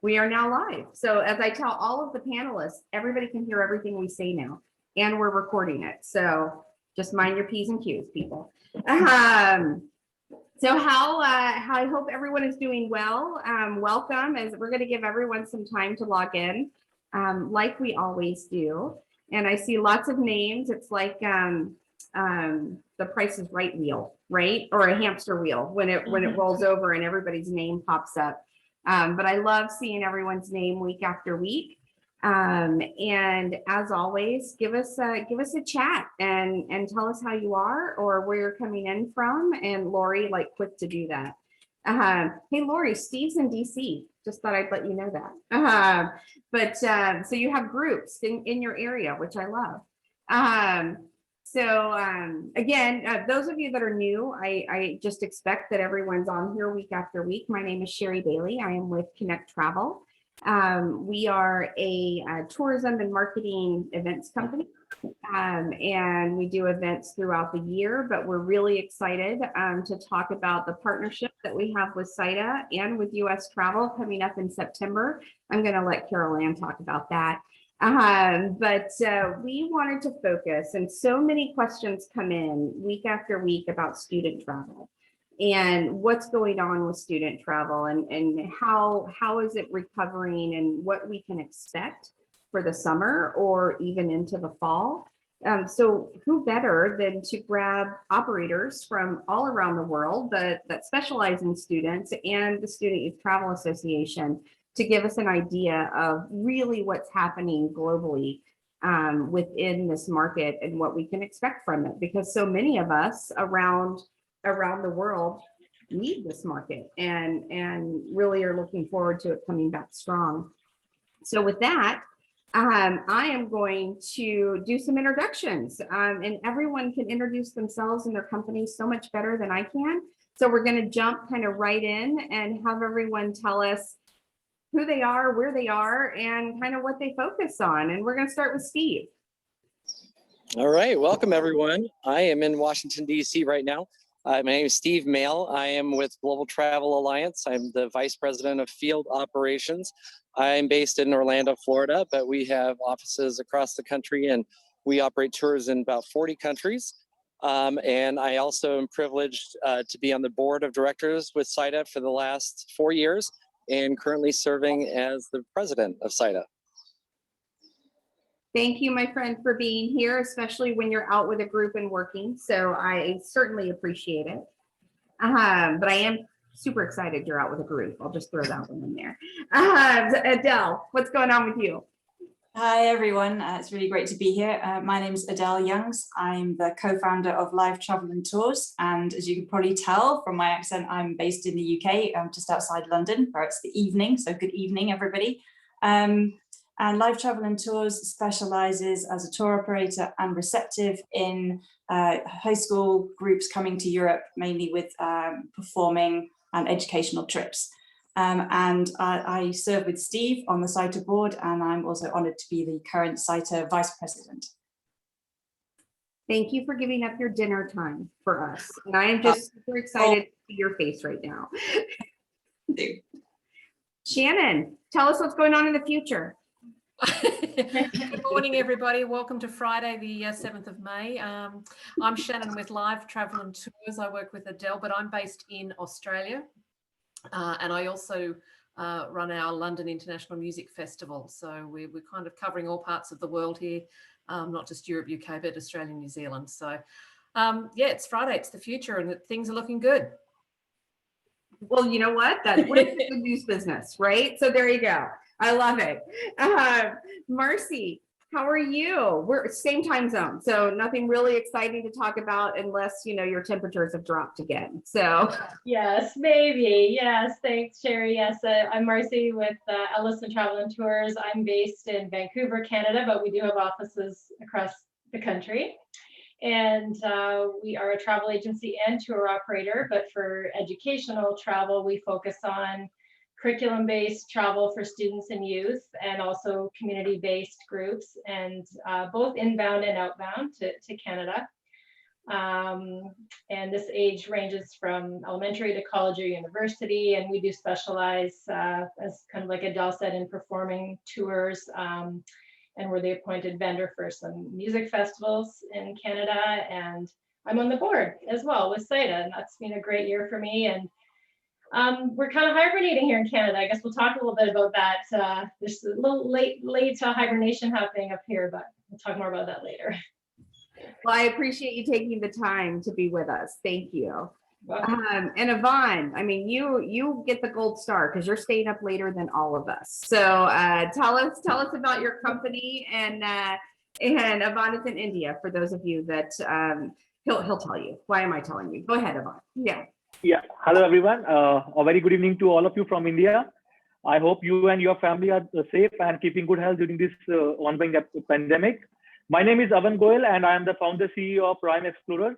We are now live. So as I tell all of the panelists, everybody can hear everything we say now, and we're recording it. So just mind your P's and Q's, people. So how I hope everyone is doing well. Welcome, as we're going to give everyone some time to log in, like we always do. And I see lots of names. It's like the Price is Right wheel, right? Or a hamster wheel when it rolls over and everybody's name pops up. But I love seeing everyone's name week after week. And as always, give us a chat and tell us how you are or where you're coming in from. And Lori, like, quick to do that. Hey, Lori, Steve's in DC. Just thought I'd let you know that. So you have groups in your area, which I love. Again, those of you that are new, I just expect that everyone's on here week after week. My name is Sherry Bailey. I am with Connect Travel. We are a tourism and marketing events company, and we do events throughout the year, but we're really excited to talk about the partnership that we have with SYTA and with US Travel coming up in September. I'm going to let Carylann talk about that. We wanted to focus, and so many questions come in week after week about student travel and what's going on with student travel and how is it recovering and what we can expect for the summer or even into the fall. So who better than to grab operators from all around the world that specialize in students and the Student Youth Travel Association to give us an idea of really what's happening globally within this market and what we can expect from it, because so many of us around the world need this market and really are looking forward to it coming back strong. So with that, I am going to do some introductions, and everyone can introduce themselves and their company so much better than I can. So we're going to jump kind of right in and have everyone tell us who they are, where they are, and kind of what they focus on. And we're going to start with Steve. All right, welcome everyone. I am in Washington, D.C. right now. My name is Steve Maehl. I am with Global Travel Alliance. I'm the Vice President of Field Operations. I'm based in Orlando, Florida, but we have offices across the country and we operate tours in about 40 countries. And I also am privileged to be on the board of directors with SYTA for the last 4 years and currently serving as the president of SYTA. Thank you, my friend, for being here, especially when you're out with a group and working. So I certainly appreciate it. But I am super excited you're out with a group. I'll just throw that one in there. Adele, what's going on with you? Hi, everyone. It's really great to be here. My name is Adele Youngs. I'm the co-founder of Live Travel and Tours. And as you can probably tell from my accent, I'm based in the UK, just outside London, where it's the evening. So good evening, everybody. And Live Travel and Tours specializes as a tour operator and receptive in high school groups coming to Europe, mainly with performing and educational trips. And I serve with Steve on the SYTA board, and I'm also honored to be the current SYTA vice president. Thank you for giving up your dinner time for us. And I am just super excited to see your face right now. Shannan, tell us what's going on in the future. Good morning, everybody. Welcome to Friday, the 7th of May. I'm Shannan with Live Travel and Tours. I work with Adele, but I'm based in Australia. And I also run our London International Music Festival. So we're kind of covering all parts of the world here, not just Europe, UK, but Australia, New Zealand. So yeah, it's Friday, it's the future, and things are looking good. Well, you know what? That's the good news business, right? So there you go. I love it. Marcie, how are you? We're same time zone, so nothing really exciting to talk about unless, you know, your temperatures have dropped again. So yes, maybe. Yes, thanks, Sherry. Yes, I'm Marcie with Ellison Travel and Tours. I'm based in Vancouver, Canada, but we do have offices across the country. And we are a travel agency and tour operator, but for educational travel, we focus on curriculum-based travel for students and youth, and also community-based groups, and both inbound and outbound to Canada. And this age ranges from elementary to college or university. And we do specialize, as kind of like Adele said, in performing tours. And we're the appointed vendor for some music festivals in Canada. And I'm on the board as well with SYTA, and that's been a great year for me. And we're kind of hibernating here in Canada. I guess we'll talk a little bit about that. There's a little late hibernation happening up here, but we'll talk more about that later. Well, I appreciate you taking the time to be with us. Thank you. Welcome. And Yvonne, I mean, you get the gold star because you're staying up later than all of us. So tell us about your company, and Yvonne is in India. For those of you that he'll tell you. Why am I telling you? Go ahead, Yvonne. Yeah. Yeah. Hello, everyone. A very good evening to all of you from India. I hope you and your family are safe and keeping good health during this ongoing pandemic. My name is Avan Goel, and I am the founder CEO of Prime Explorer.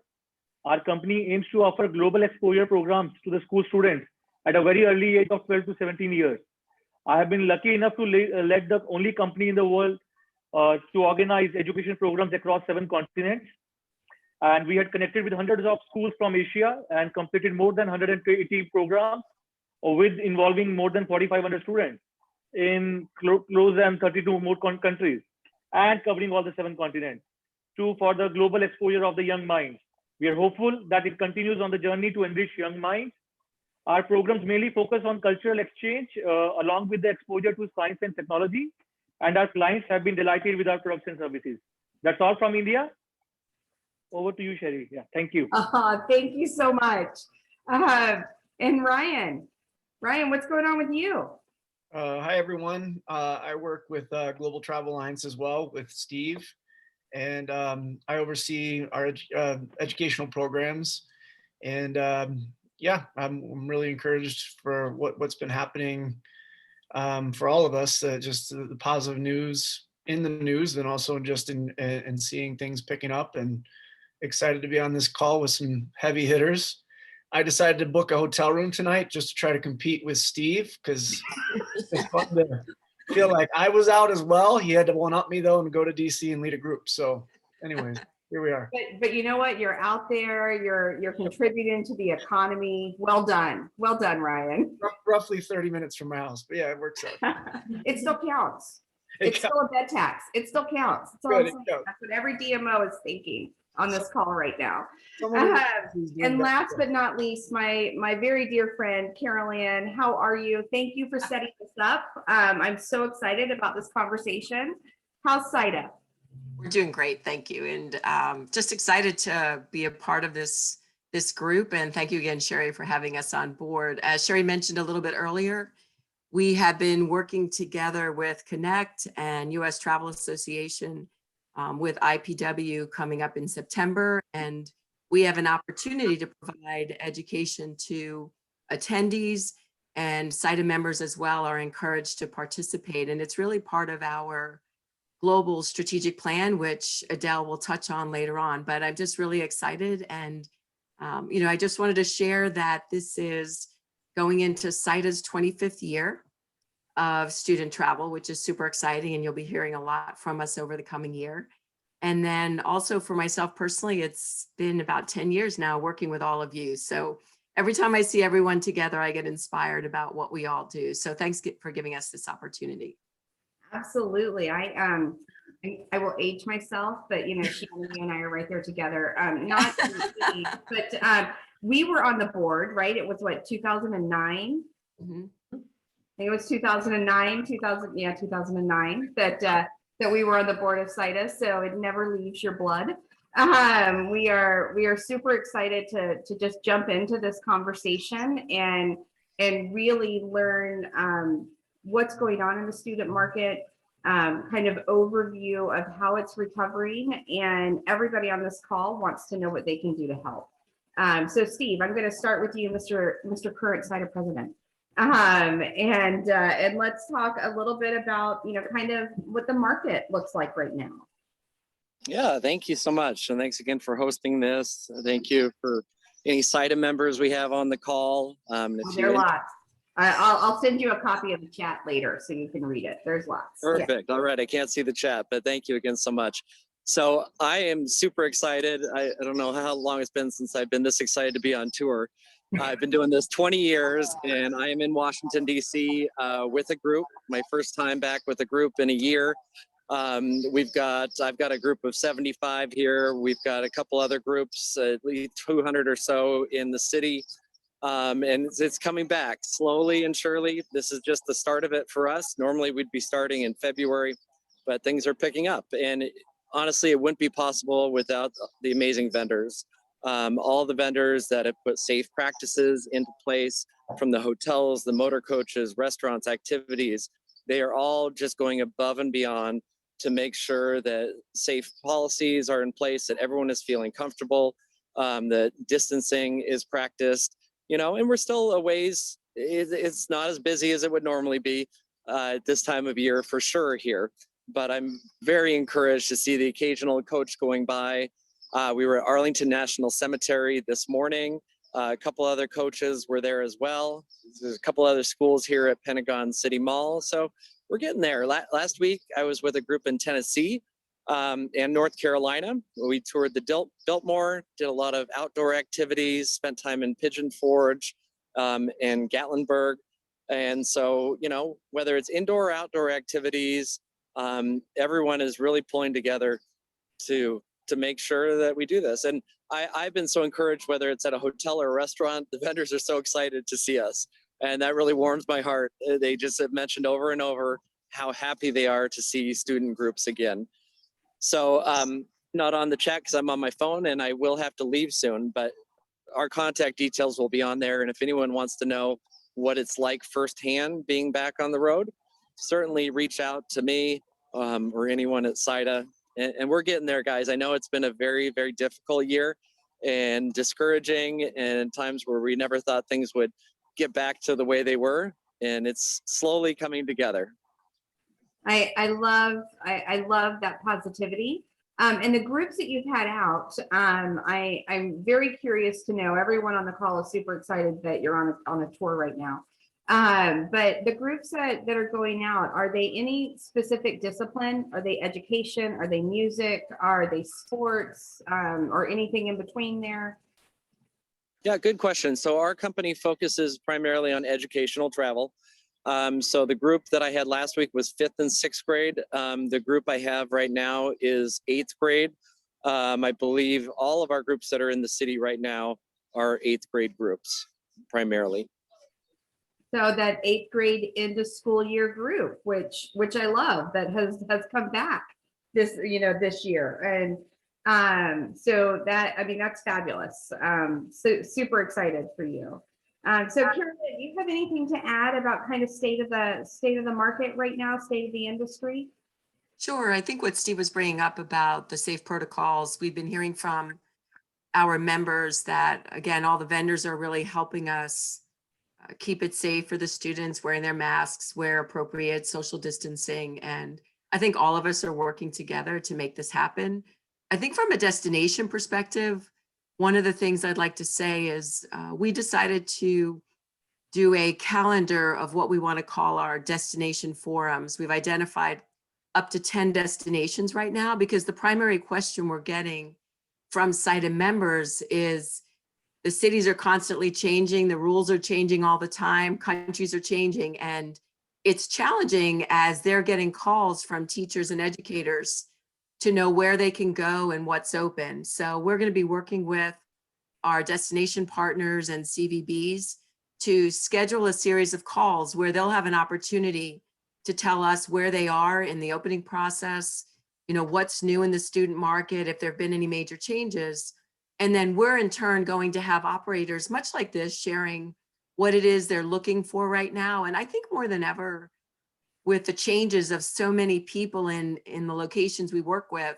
Our company aims to offer global exposure programs to the school students at a very early age of 12 to 17 years. I have been lucky enough to lead the only company in the world to organize education programs across 7 continents. And we had connected with hundreds of schools from Asia and completed more than 180 programs with involving more than 4,500 students in close than 32 more countries, and covering all the 7 continents for the global exposure of the young minds. We are hopeful that it continues on the journey to enrich young minds. Our programs mainly focus on cultural exchange along with the exposure to science and technology, and our clients have been delighted with our products and services. That's all from India. Over to you, Sherry. Yeah, thank you. Thank you so much. And Ryan, what's going on with you? Hi, everyone. I work with Global Travel Alliance as well with Steve, and I oversee our educational programs. And yeah, I'm really encouraged for what's been happening for all of us, just the positive news in the news, and also just in seeing things picking up, and excited to be on this call with some heavy hitters. I decided to book a hotel room tonight just to try to compete with Steve, because it's fun to feel like I was out as well. He had to one-up me though and go to DC and lead a group. So anyways, here we are. But you know what? You're out there. You're contributing to the economy. Well done, Ryan. Roughly 30 minutes from my house, but yeah, it works out. It still counts. It's still a bed tax. It still counts. That's all I'm saying. That's what every DMO is thinking on this call right now. And last but not least, my very dear friend, Carylann, how are you? Thank you for setting this up. I'm so excited about this conversation. How's SYTA? We're doing great, thank you. And just excited to be a part of this group. And thank you again, Sherry, for having us on board. As Sherry mentioned a little bit earlier, we have been working together with Connect and US Travel Association with IPW coming up in September. And we have an opportunity to provide education to attendees, and SYTA members as well are encouraged to participate. And it's really part of our global strategic plan, which Adele will touch on later on. But I'm just really excited. And, I just wanted to share that this is going into SYTA's 25th year of student travel, which is super exciting. And you'll be hearing a lot from us over the coming year. And then also for myself personally, it's been about 10 years now working with all of you. So every time I see everyone together, I get inspired about what we all do. So thanks for giving us this opportunity. Absolutely. I will age myself, but Shannan and I are right there together. Not me, but we were on the board, right? It was what, 2009? Mm-hmm. I think it was 2009, 2009 that we were on the board of SYTA. So it never leaves your blood. We are super excited to just jump into this conversation and really learn what's going on in the student market, kind of overview of how it's recovering, and everybody on this call wants to know what they can do to help. So Steve, I'm going to start with you, Mr. Current SYTA President. And let's talk a little bit about, kind of what the market looks like right now. Yeah, thank you so much. And thanks again for hosting this. Thank you for any SYTA members we have on the call. There are lots. I'll send you a copy of the chat later so you can read it. There's lots. Perfect. Yeah. All right. I can't see the chat, but thank you again so much. So I am super excited. I don't know how long it's been since I've been this excited to be on tour. I've been doing this 20 years and I am in Washington, D.C. With a group, my first time back with a group in a year. I've got a group of 75 here. We've got a couple other groups, at least 200 or so in the city. And it's coming back slowly and surely. This is just the start of it for us. Normally we'd be starting in February, but things are picking up. And honestly, it wouldn't be possible without the amazing vendors. All the vendors that have put safe practices into place, from the hotels, the motor coaches, restaurants, activities, they are all just going above and beyond to make sure that safe policies are in place, that everyone is feeling comfortable, that distancing is practiced, and we're still a ways, it's not as busy as it would normally be at this time of year for sure here. But I'm very encouraged to see the occasional coach going by. We were at Arlington National Cemetery this morning. A couple other coaches were there as well. There's a couple other schools here at Pentagon City Mall. So we're getting there. Last week, I was with a group in Tennessee and North Carolina. We toured the Biltmore, did a lot of outdoor activities, spent time in Pigeon Forge and Gatlinburg. And so, whether it's indoor or outdoor activities, everyone is really pulling together to make sure that we do this. And I've been so encouraged, whether it's at a hotel or a restaurant, the vendors are so excited to see us. And that really warms my heart. They just have mentioned over and over how happy they are to see student groups again. So not on the chat because I'm on my phone and I will have to leave soon, but our contact details will be on there. And if anyone wants to know what it's like firsthand being back on the road, certainly reach out to me or anyone at SYTA. And we're getting there, guys. I know it's been a very, very difficult year and discouraging, and times where we never thought things would get back to the way they were. And it's slowly coming together. I love that positivity. And the groups that you've had out, I'm very curious to know, everyone on the call is super excited that you're on a tour right now. But the groups that are going out, are they any specific discipline? Are they education? Are they music? Are they sports? Or anything in between there? Yeah, good question. So our company focuses primarily on educational travel. So the group that I had last week was 5th and 6th grade. The group I have right now is 8th grade. I believe all of our groups that are in the city right now are 8th grade groups primarily. So that 8th grade into school year group, which I love, that has come back this year. And so that, that's fabulous. So super excited for you. So Carylann, do you have anything to add about kind of state of the market right now, state of the industry? Sure. I think what Steve was bringing up about the safe protocols, we've been hearing from our members that, again, all the vendors are really helping us keep it safe for the students, wearing their masks, where appropriate, social distancing. And I think all of us are working together to make this happen. I think from a destination perspective, one of the things I'd like to say is we decided to do a calendar of what we want to call our destination forums. We've identified up to 10 destinations right now, because the primary question we're getting from SYTA members is the cities are constantly changing, the rules are changing all the time, countries are changing, and it's challenging as they're getting calls from teachers and educators to know where they can go and what's open. So we're going to be working with our destination partners and CVBs to schedule a series of calls where they'll have an opportunity to tell us where they are in the opening process, what's new in the student market, if there have been any major changes. And then we're in turn going to have operators much like this sharing what it is they're looking for right now. And I think more than ever, with the changes of so many people in the locations we work with,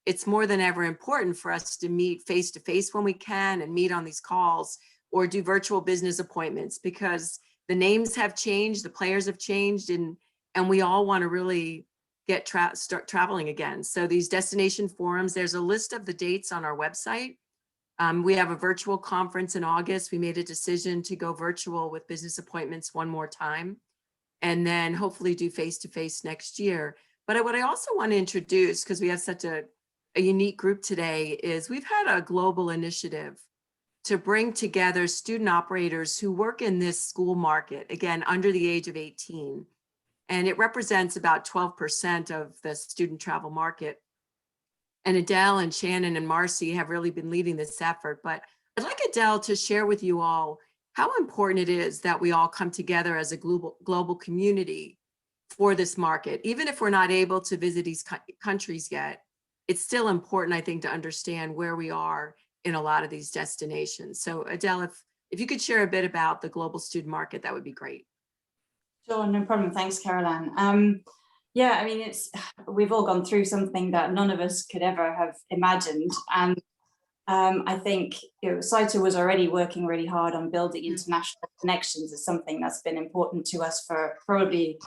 it's more than ever important for us to meet face to face when we can, and meet on these calls or do virtual business appointments, because the names have changed, the players have changed, and we all want to really start traveling again. So these destination forums, there's a list of the dates on our website. We have a virtual conference in August. We made a decision to go virtual with business appointments one more time, and then hopefully do face-to-face next year. But what I also want to introduce, because we have such a a unique group today is we've had a global initiative to bring together student operators who work in this school market, again, under the age of 18. And it represents about 12% of the student travel market. And Adele and Shannan and Marcie have really been leading this effort. But I'd like Adele to share with you all how important it is that we all come together as a global community for this market. Even if we're not able to visit these countries yet, it's still important, I think, to understand where we are in a lot of these destinations. So Adele, if you could share a bit about the global student market, that would be great. Sure, no problem. Thanks, Carylann. Yeah, I mean, we've all gone through something that none of us could ever have imagined. And I think SYTA was already working really hard on building international connections as something that's been important to us for probably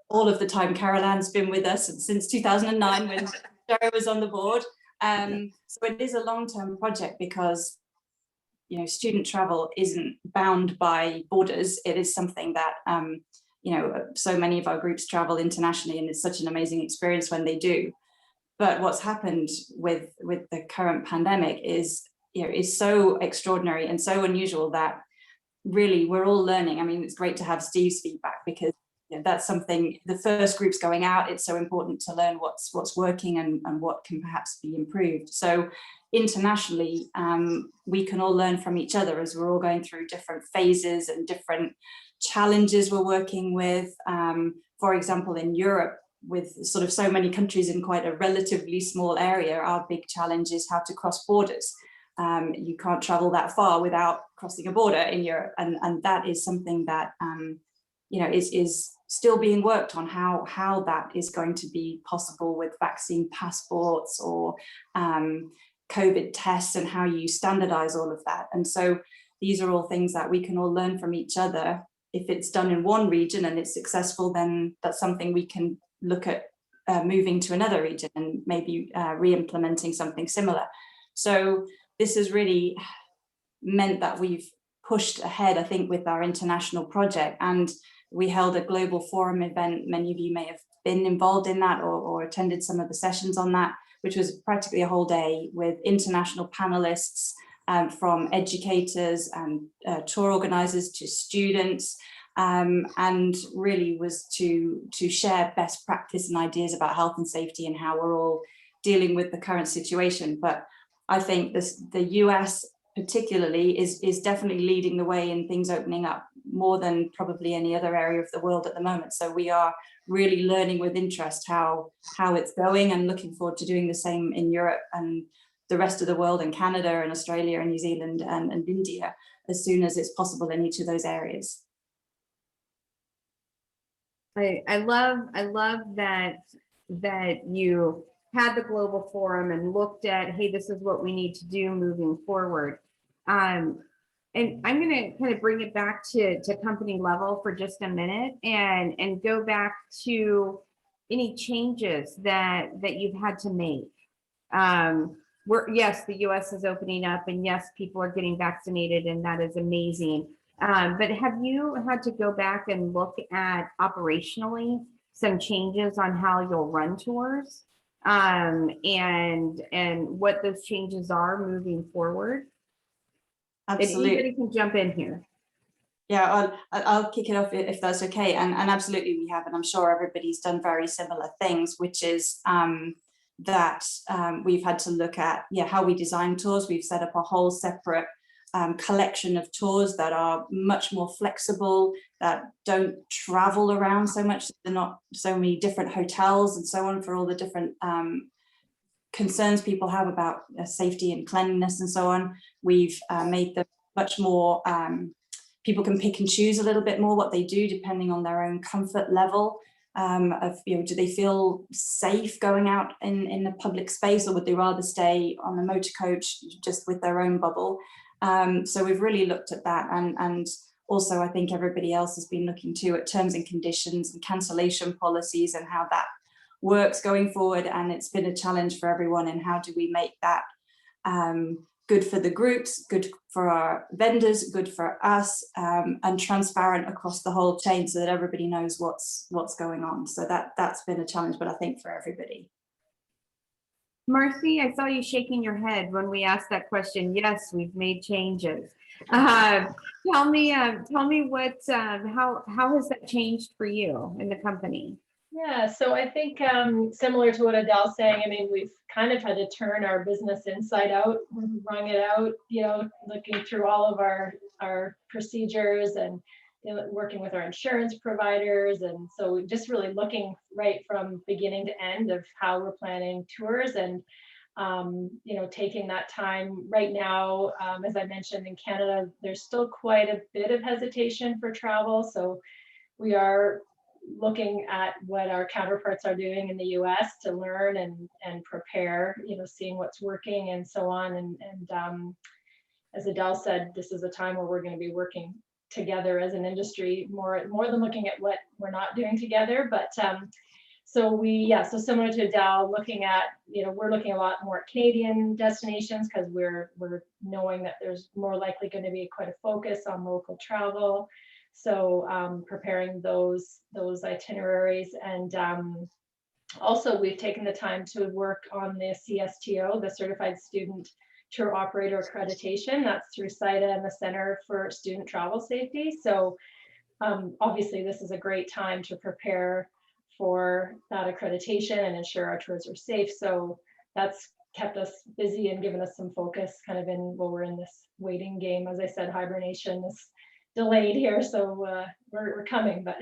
all of the time Carolann's been with us, and since 2009 when Sherry was on the board. So it is a long-term project because student travel isn't bound by borders. It is something that so many of our groups travel internationally, and it's such an amazing experience when they do. But what's happened with the current pandemic is so extraordinary and so unusual that really we're all learning. I mean, it's great to have Steve's feedback because that's something, the first group's going out, it's so important to learn what's working and what can perhaps be improved. So internationally, we can all learn from each other as we're all going through different phases and different challenges we're working with. For example, in Europe, with sort of so many countries in quite a relatively small area, our big challenge is how to cross borders. You can't travel that far without crossing a border in Europe, and that is something that is still being worked on, how that is going to be possible with vaccine passports or COVID tests, and how you standardize all of that. And so these are all things that we can all learn from each other. If it's done in one region and it's successful, then that's something we can look at moving to another region and maybe re-implementing something similar. So this has really meant that we've pushed ahead, I think, with our international project. And we held a global forum event. Many of you may have been involved in that or attended some of the sessions on that, which was practically a whole day with international panelists from educators and tour organizers to students, and really was to share best practice and ideas about health and safety and how we're all dealing with the current situation. But I think the US particularly is definitely leading the way in things opening up more than probably any other area of the world at the moment. So we are really learning with interest how it's going, and looking forward to doing the same in Europe and the rest of the world, and Canada and Australia and New Zealand and India, as soon as it's possible in each of those areas. I love that you had the global forum and looked at, hey, this is what we need to do moving forward. And I'm going to kind of bring it back to company level for just a minute and go back to any changes that you've had to make. Yes, the US is opening up, and yes, people are getting vaccinated, and that is amazing. But have you had to go back and look at operationally some changes on how you'll run tours, and what those changes are moving forward? Absolutely. And anybody can jump in here. Yeah, I'll kick it off if that's okay. And absolutely we have, and I'm sure everybody's done very similar things, which is that we've had to look at how we design tours. We've set up a whole separate collection of tours that are much more flexible, that don't travel around so much. They're not so many different hotels and so on for all the different concerns people have about safety and cleanliness and so on. We've made them much more, people can pick and choose a little bit more what they do depending on their own comfort level. Do they feel safe going out in a public space, or would they rather stay on the motor coach just with their own bubble? So we've really looked at that, and also I think everybody else has been looking too at terms and conditions and cancellation policies and how that works going forward. And it's been a challenge for everyone, and how do we make that good for the groups, good for our vendors, good for us, and transparent across the whole chain so that everybody knows what's going on. So that's been a challenge, but I think for everybody. Marcie, I saw you shaking your head when we asked that question. Yes, we've made changes. Tell me what, how has that changed for you in the company? Yeah, so I think similar to what Adele's saying, I mean, we've kind of had to turn our business inside out, wrung it out, looking through all of our procedures and working with our insurance providers. And so just really looking right from beginning to end of how we're planning tours and, taking that time right now. As I mentioned, in Canada, there's still quite a bit of hesitation for travel. So we are looking at what our counterparts are doing in the US to learn and prepare, seeing what's working and so on. And as Adele said, this is a time where we're going to be working together as an industry more than looking at what we're not doing together. But so similar to Adele, looking at, we're looking a lot more at Canadian destinations because we're knowing that there's more likely going to be quite a focus on local travel. So preparing those itineraries, and also we've taken the time to work on the CSTO, the Certified Student Tour Operator Accreditation. That's through SYTA and the Center for Student Travel Safety. So obviously this is a great time to prepare for that accreditation and ensure our tours are safe. So that's kept us busy and given us some focus kind of we're in this waiting game. As I said, hibernation is delayed here, so we're coming, but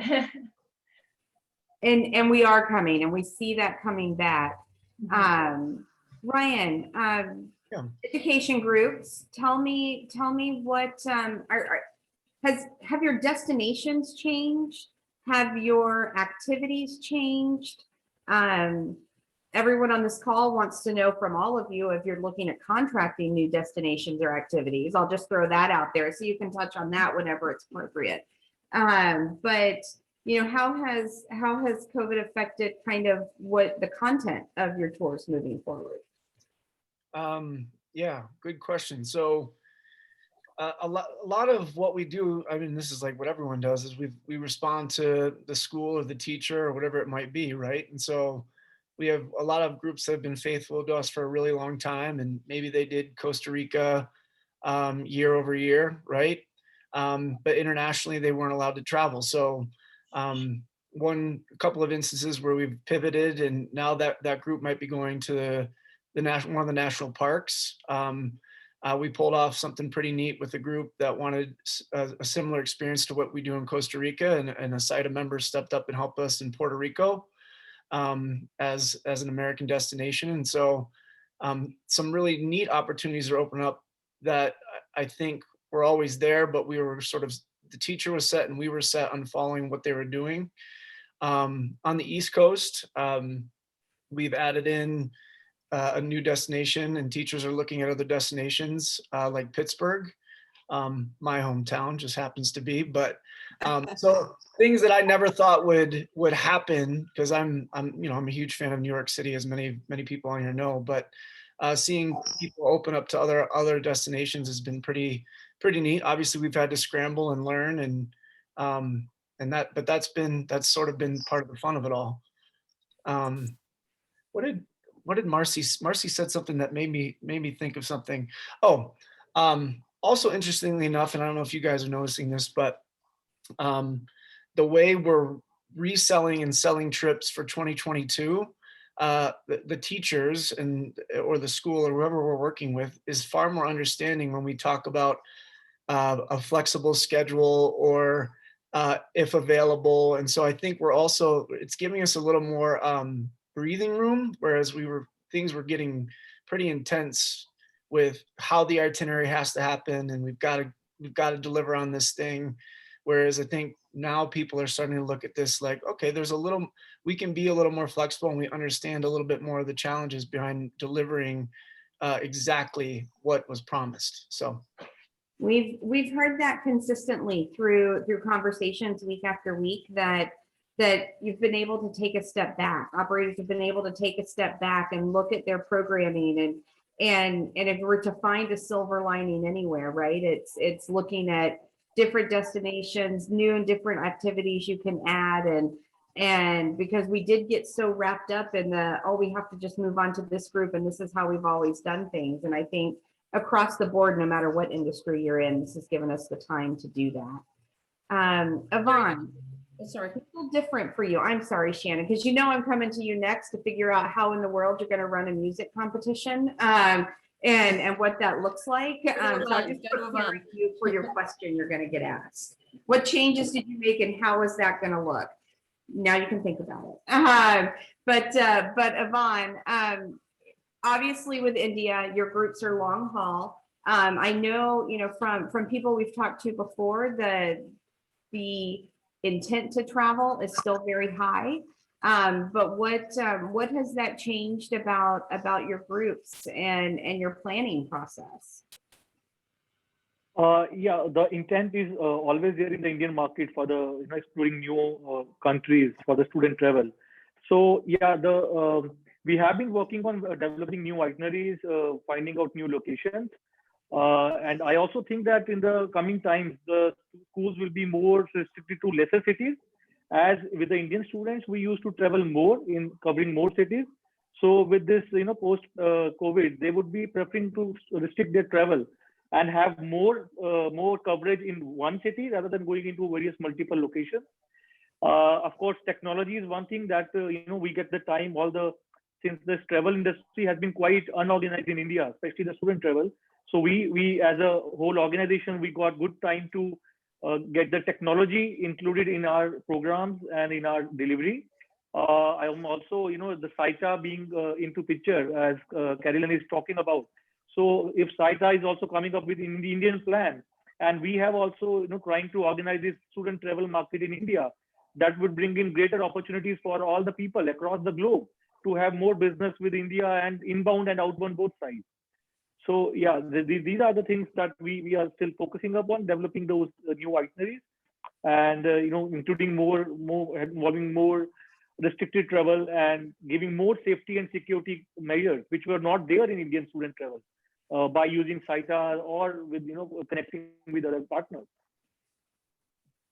and we are coming, and we see that coming back. Ryan, education groups, tell me what have your destinations changed? Have your activities changed? Everyone on this call wants to know from all of you if you're looking at contracting new destinations or activities. I'll just throw that out there so you can touch on that whenever it's appropriate. But how has COVID affected kind of what the content of your tours moving forward? Yeah, good question. So a lot of what we do, I mean, this is like what everyone does, is we respond to the school or the teacher or whatever it might be, right? And so we have a lot of groups that have been faithful to us for a really long time, and maybe they did Costa Rica year over year, right? But internationally, they weren't allowed to travel. So a couple of instances where we've pivoted, and now that group might be going to one of the national parks. We pulled off something pretty neat with a group that wanted a similar experience to what we do in Costa Rica, and a SYTA member stepped up and helped us in Puerto Rico as an American destination. And so some really neat opportunities are opening up that I think were always there, but we were sort of, the teacher was set and we were set on following what they were doing. On the East Coast, we've added in a new destination, and teachers are looking at other destinations like Pittsburgh. My hometown just happens to be, but so things that I never thought would happen, because I'm a huge fan of New York City, as many people on here know, but seeing people open up to other destinations has been pretty neat. Obviously we've had to scramble and learn, but that's sort of been part of the fun of it all. What did Marcie said something that made me think of something. Also interestingly enough, and I don't know if you guys are noticing this, but the way we're reselling and selling trips for 2022, the teachers or the school or whoever we're working with is far more understanding when we talk about a flexible schedule or if available. And so I think it's giving us a little more breathing room, whereas things were getting pretty intense with how the itinerary has to happen, and we've got to deliver on this thing. Whereas I think now people are starting to look at this like, okay, we can be a little more flexible, and we understand a little bit more of the challenges behind delivering exactly what was promised. So we've heard that consistently through conversations week after week, that you've been able to take a step back. Operators have been able to take a step back and look at their programming, and if we're to find a silver lining anywhere, right? It's looking at different destinations, new and different activities you can add, and And because we did get so wrapped up in the, oh, we have to just move on to this group and this is how we've always done things. And I think across the board, no matter what industry you're in, this has given us the time to do that. Yvonne, Oh, sorry. it's a little different for you. I'm sorry, Shannon, because you know I'm coming to you next to figure out how in the world you're going to run a music competition and what that looks like. So I just preparing you for your question you're going to get asked. What changes did you make and how is that going to look? Now you can think about it. But Yvonne, obviously with India, your groups are long haul. I know, you know, from people we've talked to before, the intent to travel is still very high. But what has that changed about your groups and your planning process? Yeah, the intent is always there in the Indian market for the exploring new countries for the student travel. So yeah, we have been working on developing new itineraries, finding out new locations, and I also think that in the coming times the schools will be more restricted to lesser cities. As with the Indian students, we used to travel more in covering more cities. So with this, post COVID, they would be preferring to restrict their travel and have more coverage in one city rather than going into various multiple locations. Of course, technology is one thing that we get the time. Since this travel industry has been quite unorganized in India, especially the student travel. So we as a whole organization, we got good time to get the technology included in our programs and in our delivery. I am also, the SYTA being into picture as Carylann is talking about. So if SYTA is also coming up with the Indian plan, and we have also, trying to organize this student travel market in India, that would bring in greater opportunities for all the people across the globe to have more business with India and inbound and outbound both sides. So yeah, these are the things that we are still focusing upon, developing those new itineraries, and including more involving more restricted travel and giving more safety and security measures which were not there in Indian student travel by using SYTA or with connecting with other partners.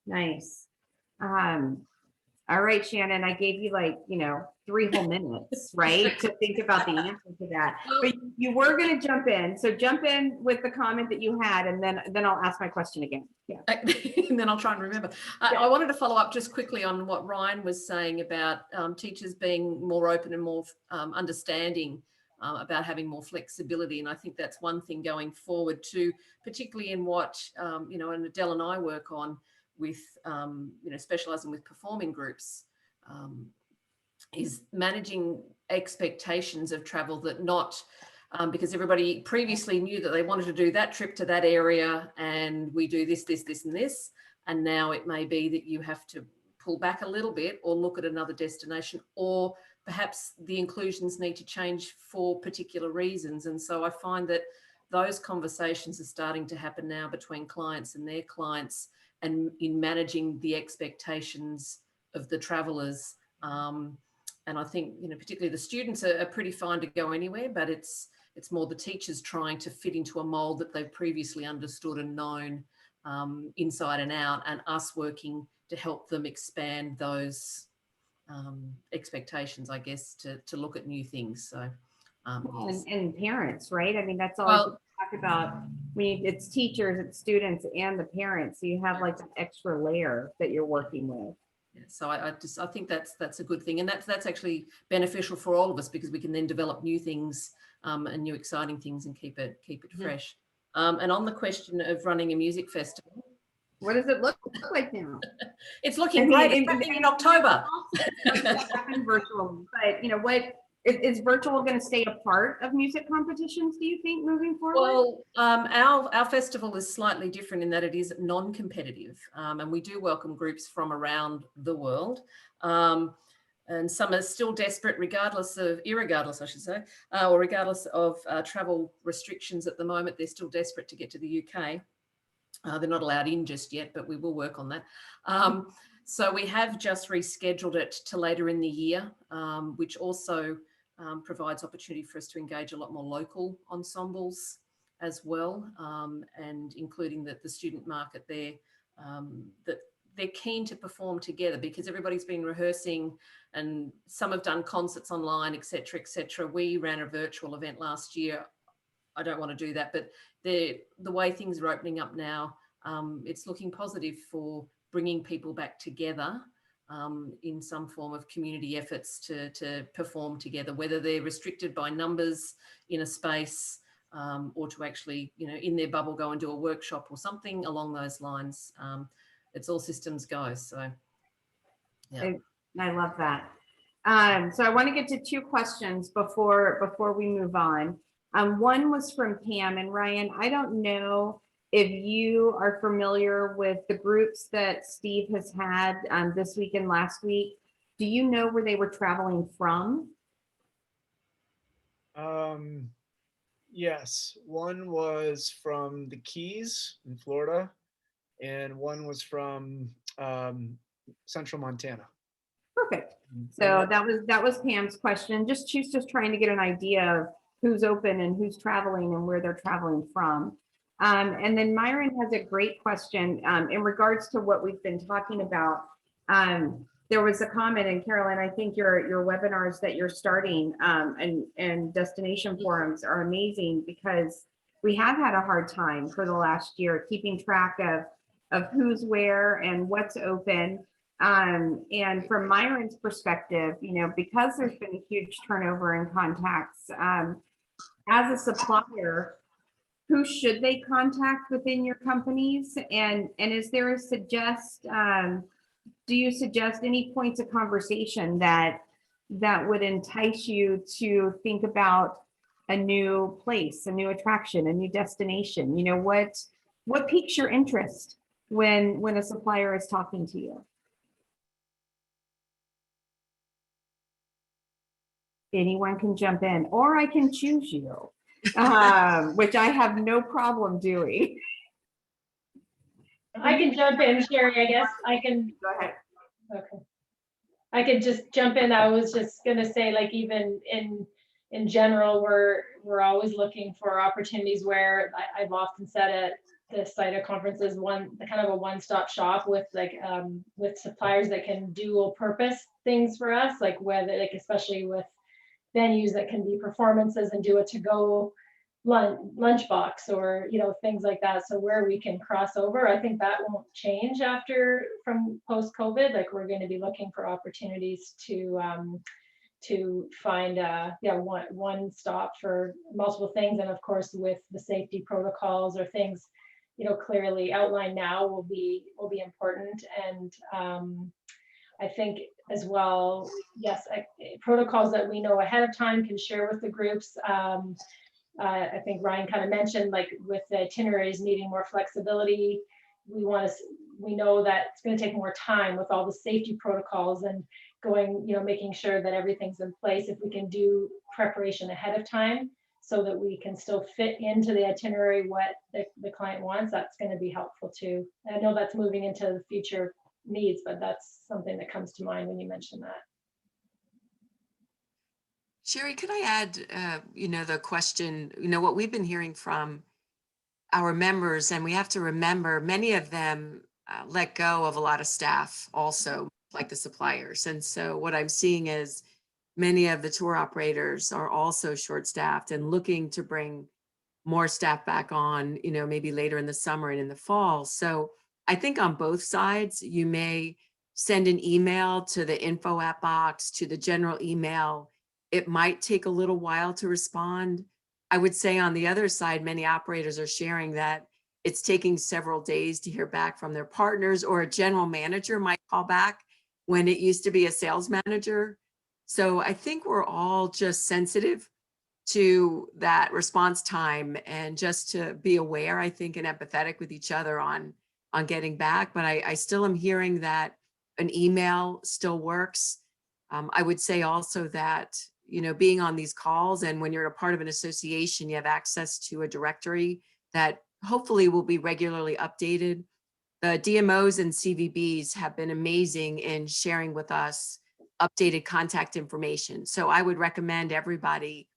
Nice. All right, Shannon, I gave you 3 whole minutes, right, to think about the answer to that. But you were going to jump in. So jump in with the comment that you had, and then I'll ask my question again. Yeah. And then I'll try and remember. I wanted to follow up just quickly on what Ryan was saying about teachers being more open and more understanding about having more flexibility. And I think that's one thing going forward too, particularly in what, and Adele and I work on with, specializing with performing groups, is managing expectations of travel that not, because everybody previously knew that they wanted to do that trip to that area and we do this, this, this, and this. And now it may be that you have to pull back a little bit or look at another destination, or perhaps the inclusions need to change for particular reasons. And so I find that those conversations are starting to happen now between clients and their clients, and in managing the expectations of the travellers. And I think, particularly the students are pretty fine to go anywhere, but it's more the teachers trying to fit into a mould that they've previously understood and known inside and out, and us working to help them expand those expectations, I guess, to look at new things. So, yes. And parents, right? I mean, that's all talk about. It's teachers, it's students, and the parents. So you have an extra layer that you're working with. Yeah, so I think that's a good thing, and that's actually beneficial for all of us, because we can then develop new things and new exciting things and keep it fresh. And on the question of running a music festival, what does it look like now? It's looking great. It's happening in October. Virtual, but what is virtual going to stay a part of music competitions, do you think, moving forward? Well, our festival is slightly different in that it is non-competitive, and we do welcome groups from around the world. And some are still desperate, irregardless, I should say, or regardless of travel restrictions at the moment. They're still desperate to get to the UK. They're not allowed in just yet, but we will work on that. So we have just rescheduled it to later in the year, which also provides opportunity for us to engage a lot more local ensembles as well, and including the student market there, that they're keen to perform together because everybody's been rehearsing and some have done concerts online, etc., etc. We ran a virtual event last year. I don't want to do that, but the way things are opening up now, it's looking positive for bringing people back together in some form of community efforts to perform together, whether they're restricted by numbers in a space or to actually, you know, in their bubble go and do a workshop or something along those lines. It's all systems go. So, yeah. I love that. So I want to get to two questions before we move on. One was from Pam and Ryan. I don't know if you are familiar with the groups that Steve has had this week and last week. Do you know where they were traveling from? Yes, one was from the Keys in Florida, and one was from Central Montana. Perfect. So that was Pam's question. She's just trying to get an idea of who's open and who's traveling and where they're traveling from. And then Myron has a great question in regards to what we've been talking about. There was a comment, and Carylann, I think your webinars that you're starting and destination forums are amazing because we have had a hard time for the last year keeping track of who's where and what's open. And from Myron's perspective, you know, because there's been a huge turnover in contacts, as a supplier, who should they contact within your companies? And is there do you suggest any points of conversation that would entice you to think about a new place, a new attraction, a new destination? You know, what piques your interest when a supplier is talking to you? Anyone can jump in, or I can choose you, which I have no problem doing. I can jump in, Sherry, I guess. I can. Go ahead. Okay. I could just jump in. I was just gonna say, like, even in general, we're always looking for opportunities where I've often said at the SYTA conferences, kind of a one-stop shop with with suppliers that can dual purpose things for us, like whether, like, especially with venues that can be performances and do a to-go lunchbox or, you know, things like that. So where we can cross over, I think that won't change from post-COVID. Like, we're going to be looking for opportunities to find one stop for multiple things. And of course, with the safety protocols or things, you know, clearly outlined now will be important. And I think as well, yes, protocols that we know ahead of time can share with the groups. I think Ryan kind of mentioned, like, with the itineraries needing more flexibility, we know that it's going to take more time with all the safety protocols and going, you know, making sure that everything's in place. If we can do preparation ahead of time so that we can still fit into the itinerary what the client wants, that's going to be helpful too. And I know that's moving into the future needs, but that's something that comes to mind when you mention that. Sherry, could I add, you know, the question, you know, what we've been hearing from our members, and we have to remember many of them let go of a lot of staff also, like the suppliers. And so what I'm seeing is many of the tour operators are also short-staffed and looking to bring more staff back on, you know, maybe later in the summer and in the fall. So I think on both sides, you may send an email to the info app box, to the general email. It might take a little while to respond. I would say on the other side, many operators are sharing that it's taking several days to hear back from their partners, or a general manager might call back when it used to be a sales manager. So I think we're all just sensitive to that response time and just to be aware, I think, and empathetic with each other on getting back. But I still am hearing that an email still works. I would say also that, you know, being on these calls, and when you're a part of an association, you have access to a directory that hopefully will be regularly updated. The DMOs and CVBs have been amazing in sharing with us updated contact information. So I would recommend everybody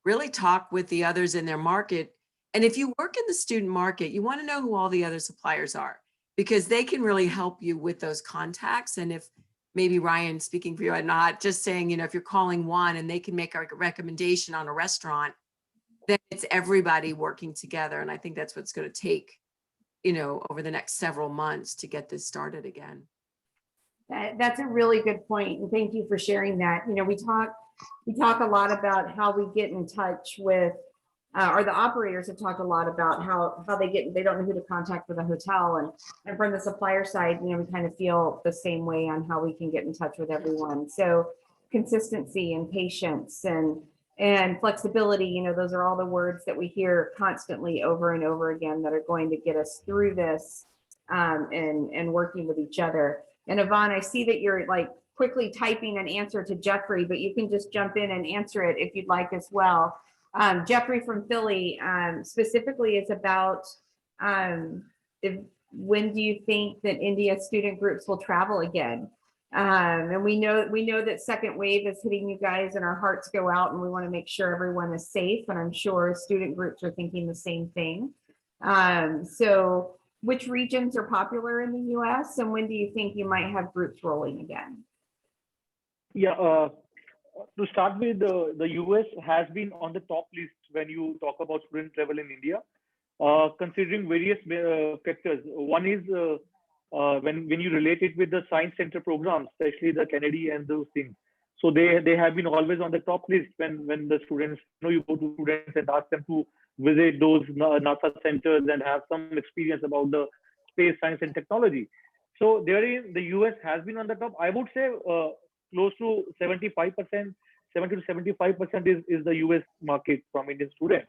really talk with the others in their market. And if you work in the student market, you want to know who all the other suppliers are. because they can really help you with those contacts. And if maybe Ryan, speaking for you, I'm not just saying, if you're calling one and they can make a recommendation on a restaurant, then it's everybody working together. And I think that's what's going to take, over the next several months to get this started again. That's a really good point, and thank you for sharing that. We talk a lot about how we get in touch with, or the operators have talked a lot about how they don't know who to contact with a hotel, and from the supplier side, we kind of feel the same way on how we can get in touch with everyone. So consistency and patience and flexibility, those are all the words that we hear constantly over and over again that are going to get us through this, and working with each other. And Yvonne, I see that you're like quickly typing an answer to Jeffrey, but you can just jump in and answer it if you'd like as well. Jeffrey from Philly specifically is about when do you think that India student groups will travel again? And we know that second wave is hitting you guys, and our hearts go out, and we want to make sure everyone is safe. And I'm sure student groups are thinking the same thing. So which regions are popular in the US, and when do you think you might have groups rolling again? Yeah, to start with, the US has been on the top list when you talk about student travel in India, considering various factors. One is when you relate it with the science center programs, especially the Kennedy and those things. So they have been always on the top list when the students, you go to students and ask them to visit those NASA centers and have some experience about the space science and technology. So the US has been on the top. I would say close to 75%, 70 to 75% is the US market from Indian students.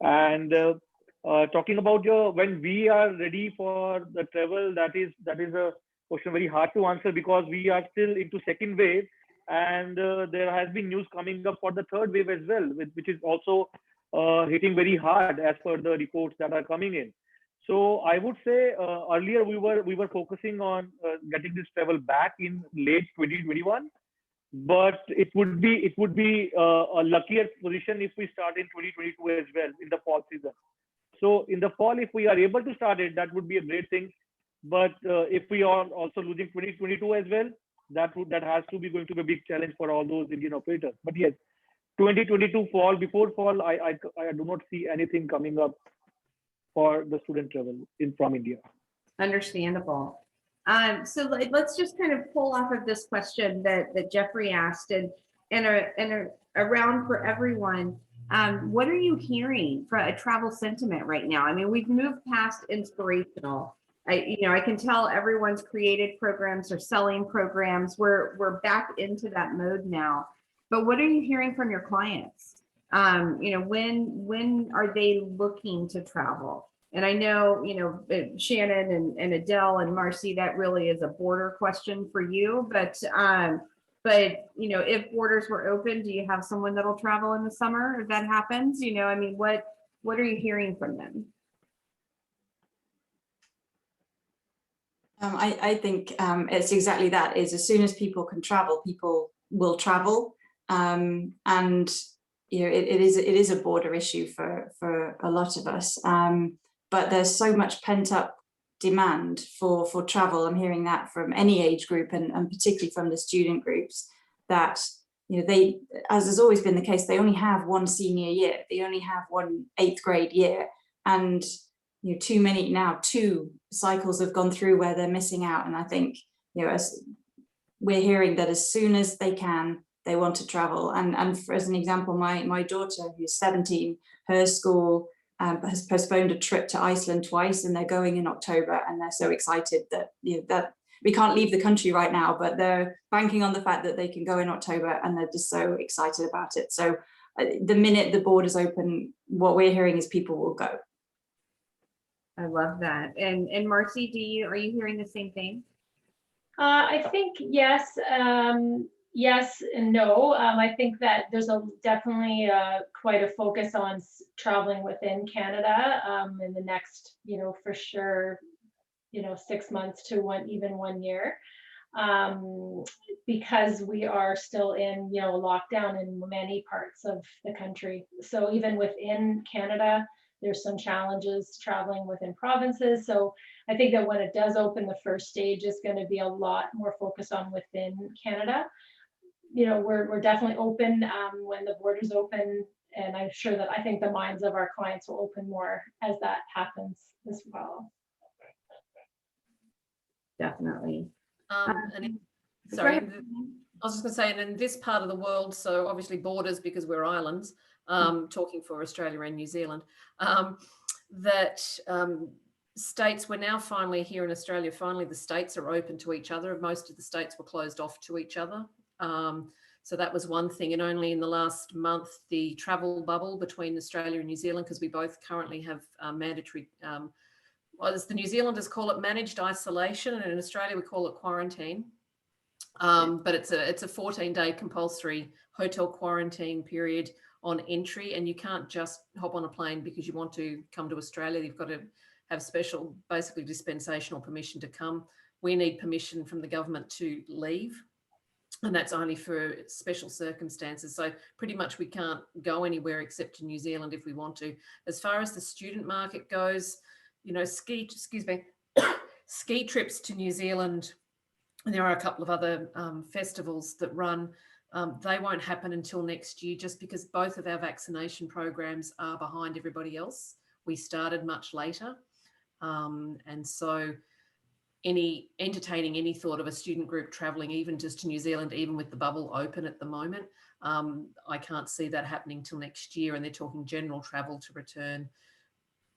And talking about when we are ready for the travel, that is a question very hard to answer, because we are still into second wave, and there has been news coming up for the third wave as well, which is also hitting very hard as per the reports that are coming in. So I would say earlier we were focusing on getting this travel back in late 2021, but it would be a luckier position if we start in 2022 as well, in the fall season. So in the fall, if we are able to start it, that would be a great thing. But if we are also losing 2022 as well, that has to be going to be a big challenge for all those Indian operators. But yes, 2022 fall, before fall, I do not see anything coming up for the student travel from India. Understandable. So let's just kind of pull off of this question that Jeffrey asked, and around for everyone. What are you hearing for a travel sentiment right now? I mean, we've moved past inspirational. I can tell everyone's created programs or selling programs. We're back into that mode now. But what are you hearing from your clients? When are they looking to travel? And I know, Shannan and Adele and Marcie, that really is a border question for you. But if borders were open, do you have someone that'll travel in the summer if that happens? What are you hearing from them? I think it's exactly that. Is as soon as people can travel, people will travel. And it is a border issue for a lot of us. But there's so much pent up demand for travel. I'm hearing that from any age group, and particularly from the student groups, that they, as has always been the case, they only have one senior year, they only have one 8th grade year, and too many now, 2 cycles have gone through where they're missing out. And I think as we're hearing that as soon as they can, they want to travel. And as an example, my daughter, who's 17, her school has postponed a trip to Iceland twice, and they're going in October, and they're so excited that that we can't leave the country right now, but they're banking on the fact that they can go in October, and they're just so excited about it. So the minute the borders open, what we're hearing is people will go. I love that. And Marcie, are you hearing the same thing? I think yes. Yes and no. I think that there's definitely quite a focus on traveling within Canada in the next, for sure, 6 months to even 1 year, because we are still in, lockdown in many parts of the country. So even within Canada, there's some challenges traveling within provinces. So I think that when it does open, the first stage is going to be a lot more focused on within Canada. We're definitely open when the borders open, and I'm sure that I think the minds of our clients will open more as that happens as well. Definitely. Sorry, I was just going to say, and in this part of the world, so obviously borders because we're islands, talking for Australia and New Zealand, states, we're now finally here in Australia, finally the states are open to each other. Most of the states were closed off to each other. So that was one thing. And only in the last month, the travel bubble between Australia and New Zealand, because we both currently have mandatory, as the New Zealanders call it, managed isolation, and in Australia we call it quarantine. But it's a 14-day compulsory hotel quarantine period on entry, and you can't just hop on a plane because you want to come to Australia. You've got to have special, basically dispensational permission to come. We need permission from the government to leave, and that's only for special circumstances. So pretty much we can't go anywhere except to New Zealand if we want to. As far as the student market goes, ski trips to New Zealand, and there are a couple of other festivals that run. They won't happen until next year, just because both of our vaccination programs are behind everybody else. We started much later. And so entertaining any thought of a student group traveling even just to New Zealand, even with the bubble open at the moment, I can't see that happening till next year. And they're talking general travel to return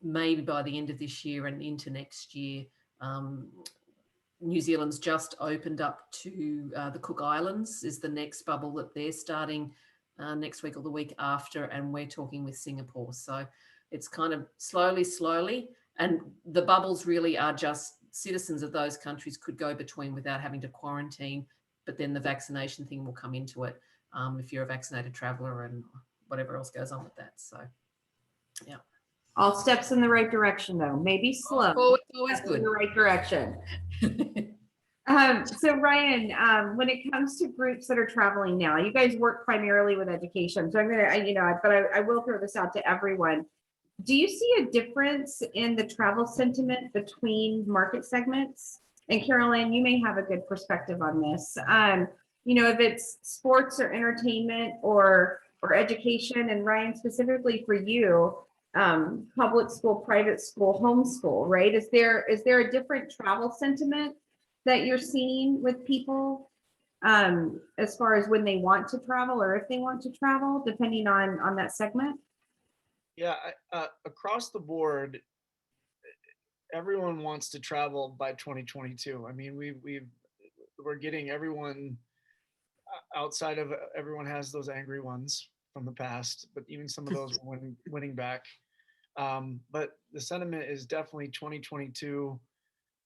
maybe by the end of this year and into next year. New Zealand's just opened up to the Cook Islands is the next bubble that they're starting next week or the week after, and we're talking with Singapore. So it's kind of slowly, and the bubbles really are just citizens of those countries could go between without having to quarantine, but then the vaccination thing will come into it if you're a vaccinated traveller and whatever else goes on with that. So, yeah. All steps in the right direction, though. Maybe slow. Always good. In the right direction. So Ryan, when it comes to groups that are traveling now, you guys work primarily with education. So I'm gonna, I will throw this out to everyone. Do you see a difference in the travel sentiment between market segments? And Carylann, you may have a good perspective on this. If it's sports or entertainment or education, and Ryan, specifically for you, public school, private school, homeschool, right? Is there a different travel sentiment that you're seeing with people as far as when they want to travel or if they want to travel, depending on that segment? Yeah, across the board, everyone wants to travel by 2022. I mean, we're getting everyone outside of everyone has those angry ones from the past, but even some of those are winning back. But the sentiment is definitely 2022.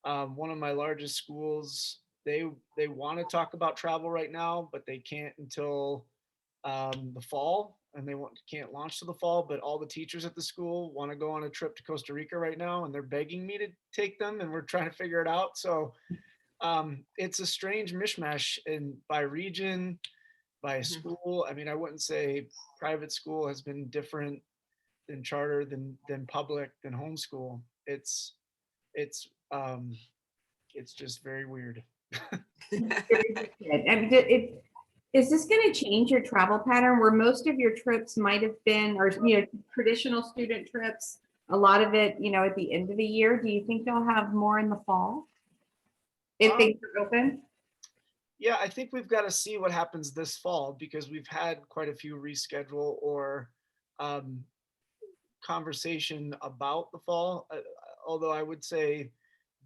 One of my largest schools, they want to talk about travel right now, but they can't until the fall, and they can't launch to the fall. But all the teachers at the school want to go on a trip to Costa Rica right now, and they're begging me to take them, and we're trying to figure it out. So it's a strange mishmash by region, by school. I mean, I wouldn't say private school has been different than charter, than public, than homeschool. It's just very weird. Is this going to change your travel pattern where most of your trips might have been, or traditional student trips, a lot of it, at the end of the year? Do you think they'll have more in the fall if things are open? Yeah, I think we've got to see what happens this fall, because we've had quite a few reschedule or conversation about the fall. Although I would say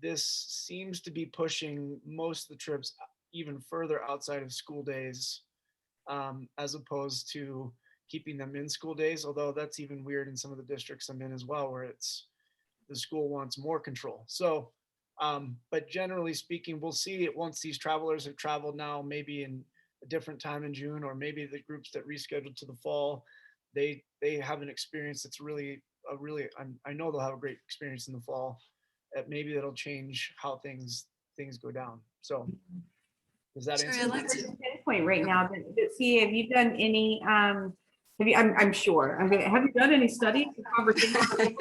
this seems to be pushing most of the trips even further outside of school days, as opposed to keeping them in school days. Although that's even weird in some of the districts I'm in as well, where it's the school wants more control. So, but generally speaking, we'll see it once these travelers have traveled now, maybe in a different time in June, or maybe the groups that rescheduled to the fall, they have an experience that's really I know they'll have a great experience in the fall. Maybe that'll change how things go down. So does that answer? Point right now, see, have you done any I'm sure. Have you done any studies or conversations?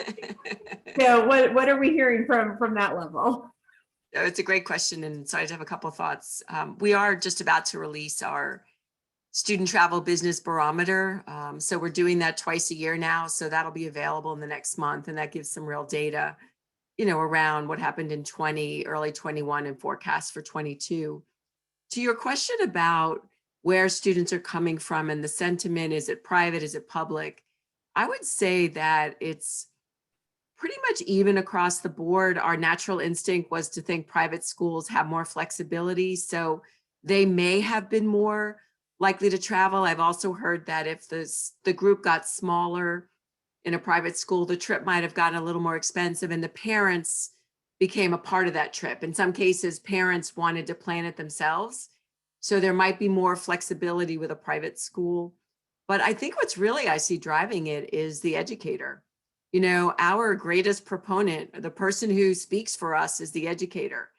So what are we hearing from that level? It's a great question, and so I have a couple of thoughts. We are just about to release our student travel business barometer. So we're doing that twice a year now. So that'll be available in the next month, and that gives some real data, around what happened in early 21 and forecasts for 22. To your question about where students are coming from and the sentiment, is it private, is it public? I would say that it's pretty much even across the board. Our natural instinct was to think private schools have more flexibility, so they may have been more likely to travel. I've also heard that if the group got smaller in a private school, the trip might have gotten a little more expensive and the parents became a part of that trip. In some cases, parents wanted to plan it themselves. So there might be more flexibility with a private school. But I think what's really I see driving it is the educator. Our greatest proponent, the person who speaks for us, is the educator.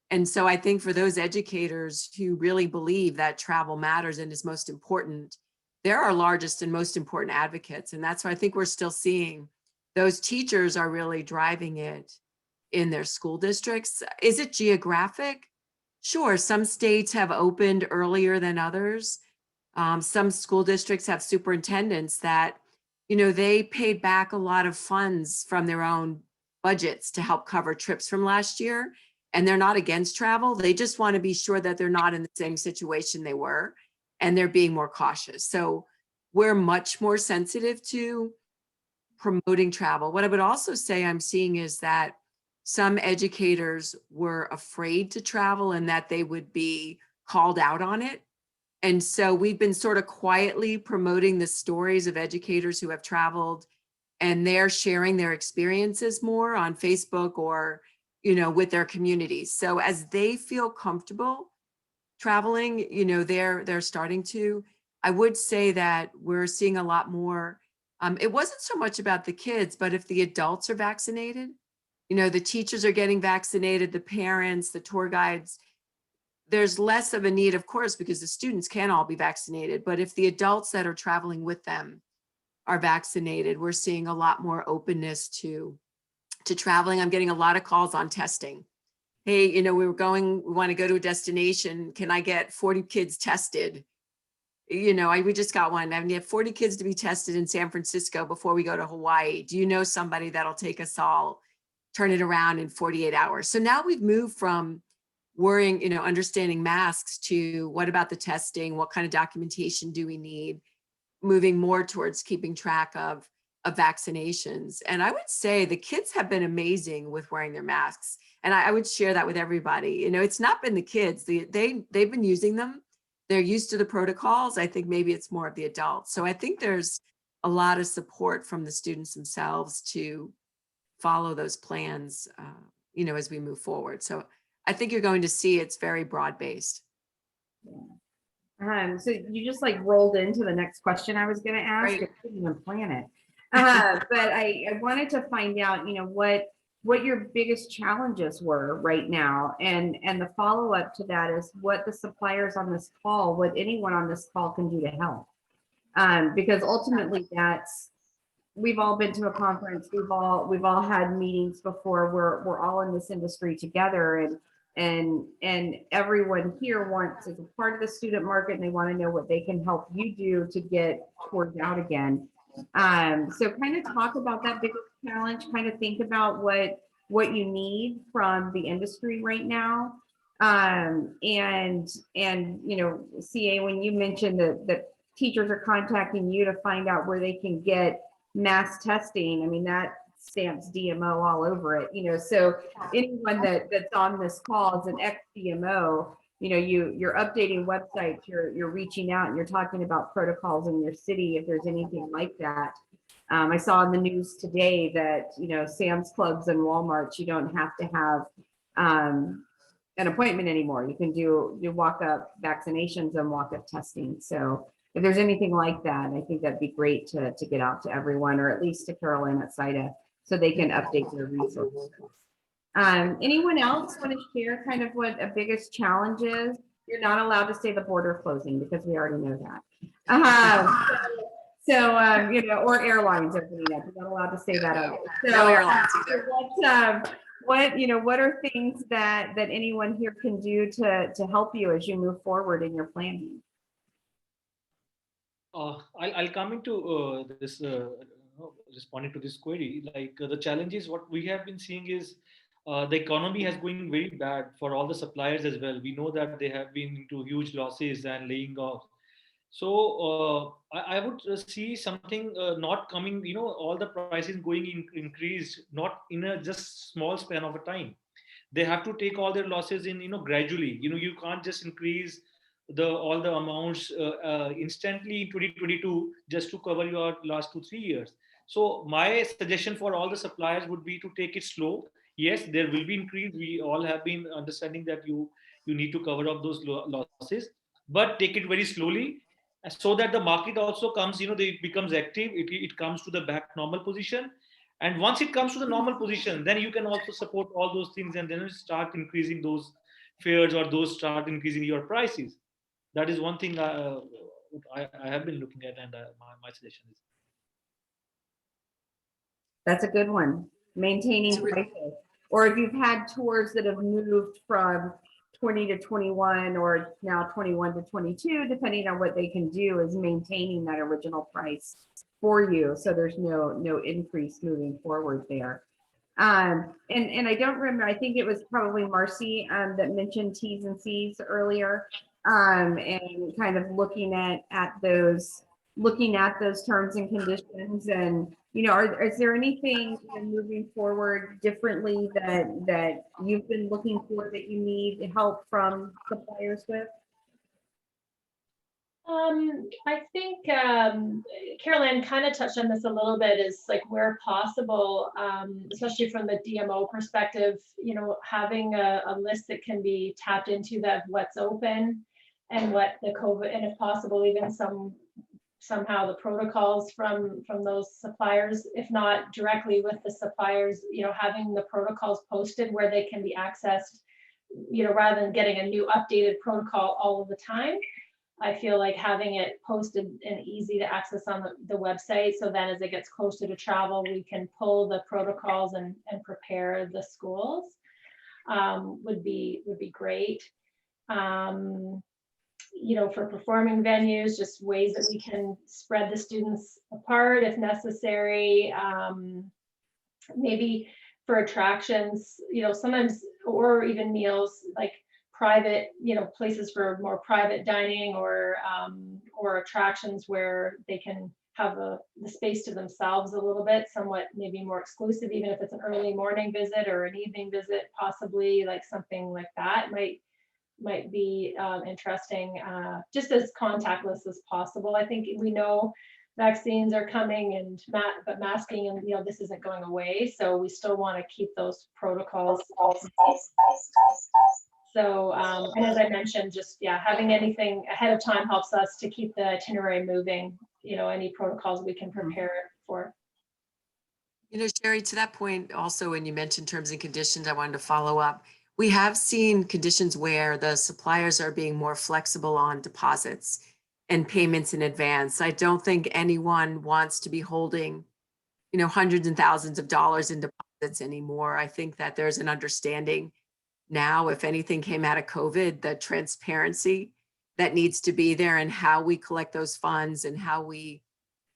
And so I think for those educators who really believe that travel matters and is most important, they're our largest and most important advocates. And that's why I think we're still seeing those teachers are really driving it in their school districts. Is it geographic? Sure, some states have opened earlier than others. Some school districts have superintendents that, they paid back a lot of funds from their own budgets to help cover trips from last year. And they're not against travel. They just want to be sure that they're not in the same situation they were, and they're being more cautious. So we're much more sensitive to promoting travel. What I would also say I'm seeing is that some educators were afraid to travel and that they would be called out on it. And so we've been sort of quietly promoting the stories of educators who have traveled, and they're sharing their experiences more on Facebook or, with their communities. So as they feel comfortable traveling, they're starting to. I would say that we're seeing a lot more. It wasn't so much about the kids, but if the adults are vaccinated, the teachers are getting vaccinated, the parents, the tour guides, there's less of a need, of course, because the students can't all be vaccinated. But if the adults that are traveling with them are vaccinated, we're seeing a lot more openness to traveling. I'm getting a lot of calls on testing. Hey, we want to go to a destination. Can I get 40 kids tested? We just got one. I have 40 kids to be tested in San Francisco before we go to Hawaii. Do you know somebody that'll take us all, turn it around in 48 hours? So now we've moved from worrying, understanding masks to what about the testing? What kind of documentation do we need? Moving more towards keeping track of vaccinations. And I would say the kids have been amazing with wearing their masks. And I would share that with everybody. It's not been the kids. They've been using them. They're used to the protocols. I think maybe it's more of the adults. So I think there's a lot of support from the students themselves to follow those plans, as we move forward. So I think you're going to see it's very broad-based. So you just rolled into the next question I was going to ask. Right. I couldn't even plan it. But I wanted to find out, what your biggest challenges were right now. And the follow-up to that is what the suppliers on this call, what anyone on this call can do to help. Because ultimately we've all been to a conference, we've all had meetings before, we're all in this industry together, and everyone here wants to be part of the student market, and they want to know what they can help you do to get toured out again. So kind of talk about that biggest challenge, kind of think about what you need from the industry right now. And CA, when you mentioned that teachers are contacting you to find out where they can get mass testing, I mean, that stamps DMO all over it, so anyone that's on this call is an ex-DMO. You're updating websites, you're reaching out and you're talking about protocols in your city if there's anything like that. I saw in the news today that Sam's Clubs and Walmarts, you don't have to have an appointment anymore. You can do walk-up vaccinations and walk-up testing. So if there's anything like that, I think that'd be great to get out to everyone, or at least to Carylann at SYTA, so they can update their resources. Anyone else want to share kind of what a biggest challenge is? You're not allowed to say the border closing because we already know that. So, or airlines opening up. You're not allowed to say that out. So, No airlines either. What are things that anyone here can do to help you as you move forward in your planning? I'll come into this responding to this query. Like the challenges, what we have been seeing is the economy has going very bad for all the suppliers as well. We know that they have been into huge losses and laying off. So I would see something not coming. All the prices going increased, not in a just small span of a time. They have to take all their losses in gradually. You can't just increase all the amounts instantly in 2022 just to cover your last 2-3 years. So my suggestion for all the suppliers would be to take it slow. Yes, there will be increase. We all have been understanding that you need to cover up those losses, but take it very slowly, so that the market also comes, it becomes active, it comes to the back normal position. And once it comes to the normal position, then you can also support all those things, and then start increasing those fares, or those start increasing your prices. That is one thing I have been looking at, and my suggestion is. That's a good one. Maintaining prices. Or if you've had tours that have moved from 20 to 21, or now 21 to 22, depending on what they can do, is maintaining that original price for you, so there's no increase moving forward there. And I don't remember, I think it was probably Marcie that mentioned T's and C's earlier, and kind of looking at those terms and conditions. And is there anything moving forward differently that you've been looking for, that you need help from suppliers with? I think Carylann kind of touched on this a little bit, is like where possible, especially from the DMO perspective, having a list that can be tapped into, that what's open and what the COVID, and if possible, even somehow the protocols from those suppliers, if not directly with the suppliers, having the protocols posted where they can be accessed, rather than getting a new updated protocol all of the time. I feel like having it posted and easy to access on the website, so then as it gets closer to travel, we can pull the protocols and prepare the schools, would be great. For performing venues, just ways that we can spread the students apart if necessary. Maybe for attractions, sometimes, or even meals, like private, places for more private dining, or attractions where they can have the space to themselves a little bit, somewhat maybe more exclusive, even if it's an early morning visit or an evening visit, possibly, like something like that might be interesting, just as contactless as possible. I think we know vaccines are coming, but masking, and this isn't going away, so we still want to keep those protocols. So, and as I mentioned, just having anything ahead of time helps us to keep the itinerary moving. Any protocols we can prepare for. Sherry, to that point, also when you mentioned terms and conditions, I wanted to follow up. We have seen conditions where the suppliers are being more flexible on deposits and payments in advance. I don't think anyone wants to be holding, hundreds and thousands of dollars in deposits anymore. I think that there's an understanding now, if anything came out of COVID, the transparency that needs to be there, and how we collect those funds and how we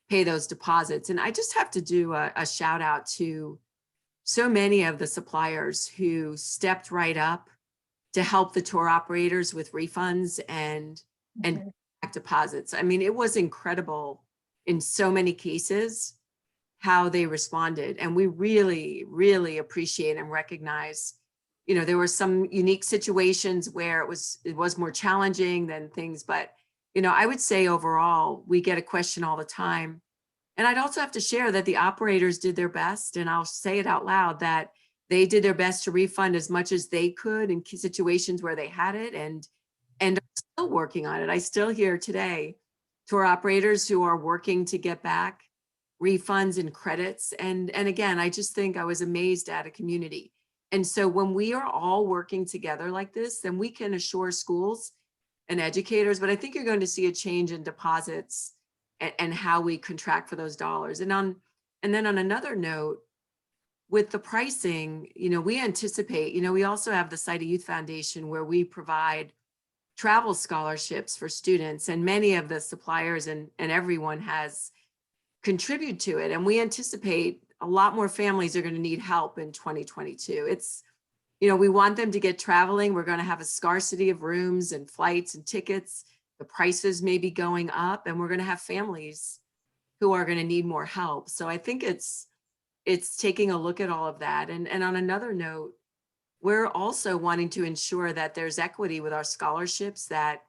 pay those deposits. And I just have to do a shout out to so many of the suppliers who stepped right up to help the tour operators with refunds and deposits. I mean, it was incredible in so many cases how they responded, and we really, really appreciate and recognize. There were some unique situations where it was more challenging than things, but I would say overall we get a question all the time. And I'd also have to share that the operators did their best, and I'll say it out loud, that they did their best to refund as much as they could in situations where they had it, and are still working on it. I still hear today tour operators who are working to get back refunds and credits. And again, I just think I was amazed at a community. And so when we are all working together like this, then we can assure schools and educators, but I think you're going to see a change in deposits and how we contract for those dollars. And then on another note, with the pricing, we anticipate, we also have the SYTA Youth Foundation where we provide travel scholarships for students, and many of the suppliers and everyone has contributed to it. And we anticipate a lot more families are going to need help in 2022. It's, we want them to get traveling. We're going to have a scarcity of rooms and flights and tickets. The prices may be going up, and we're going to have families who are going to need more help. So I think it's taking a look at all of that. And on another note, we're also wanting to ensure that there's equity with our scholarships, that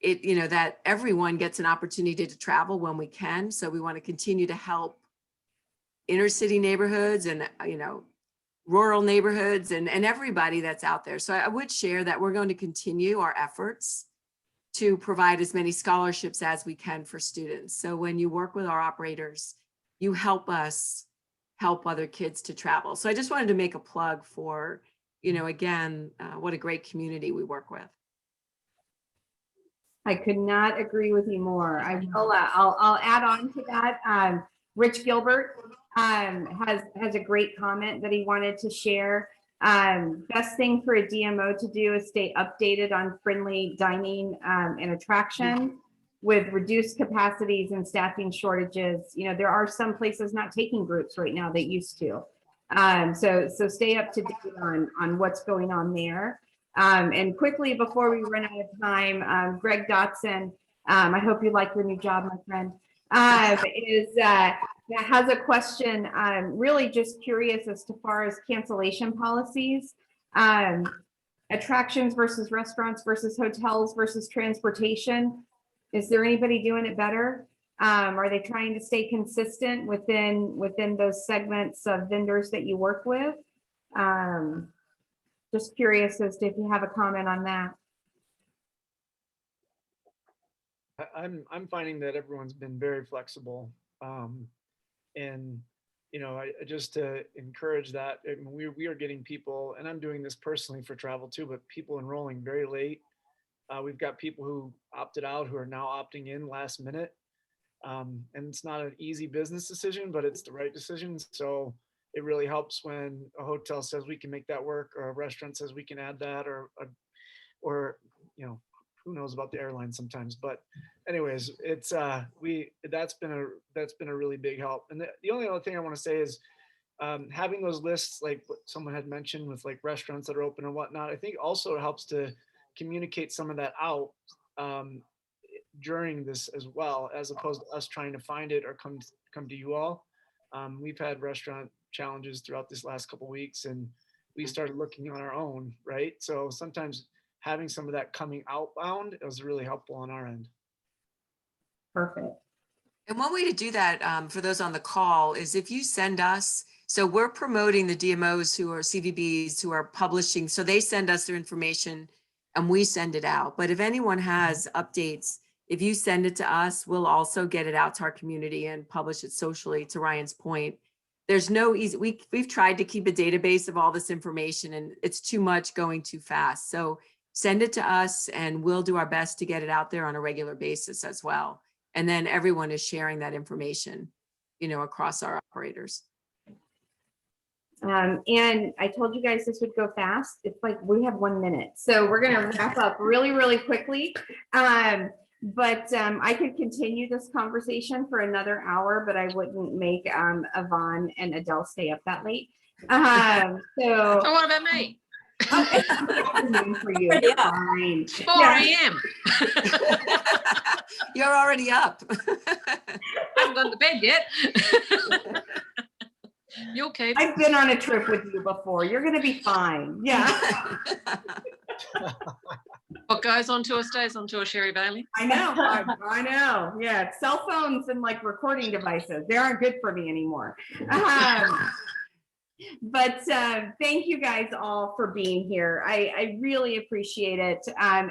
that everyone gets an opportunity to travel when we can. So we want to continue to help inner city neighborhoods and, rural neighborhoods and everybody that's out there. So I would share that we're going to continue our efforts to provide as many scholarships as we can for students. So when you work with our operators, you help us help other kids to travel. So I just wanted to make a plug for, again, what a great community we work with. I could not agree with you more. I'll add on to that. Rich Gilbert has a great comment that he wanted to share. Best thing for a DMO to do is stay updated on friendly dining and attraction with reduced capacities and staffing shortages. There are some places not taking groups right now that used to. So stay up to date on what's going on there. And quickly before we run out of time, Greg Dotson, I hope you like your new job, my friend, has a question. Really just curious as far as cancellation policies, attractions versus restaurants versus hotels versus transportation. Is there anybody doing it better? Are they trying to stay consistent within those segments of vendors that you work with? Just curious as to if you have a comment on that. I'm finding that everyone's been very flexible, and just to encourage that, we are getting people, and I'm doing this personally for travel too, but people enrolling very late. We've got people who opted out who are now opting in last minute, and it's not an easy business decision, but it's the right decision. So it really helps when a hotel says we can make that work, or a restaurant says we can add that, or who knows about the airline sometimes. But anyways, it's that's been a really big help. And the only other thing I want to say is having those lists, like what someone had mentioned with like restaurants that are open and whatnot, I think also helps to communicate some of that out during this as well, as opposed to us trying to find it or come to you all. We've had restaurant challenges throughout this last couple of weeks, and we started looking on our own, right? So sometimes having some of that coming outbound was really helpful on our end. Perfect. And one way to do that for those on the call is if you send us, so we're promoting the DMOs who are CVBs who are publishing, so they send us their information and we send it out. But if anyone has updates, if you send it to us, we'll also get it out to our community and publish it socially. To Ryan's point, there's no easy, we've tried to keep a database of all this information, and it's too much going too fast. So send it to us and we'll do our best to get it out there on a regular basis as well. And then everyone is sharing that information, across our operators. And I told you guys this would go fast. It's like we have 1 minute. So we're going to wrap up really, really quickly. But I could continue this conversation for another hour, but I wouldn't make Yvonne and Adele stay up that late. So what about me? For you. Yeah. Fine. 4 a.m. You're already up. I haven't gone to bed yet. You okay? I've been on a trip with you before. You're going to be fine. Yeah. What goes on tour stays on tour, Sherry Bailey. I know. I know. Yeah. Cell phones and like recording devices, they aren't good for me anymore. But thank you guys all for being here. I really appreciate it.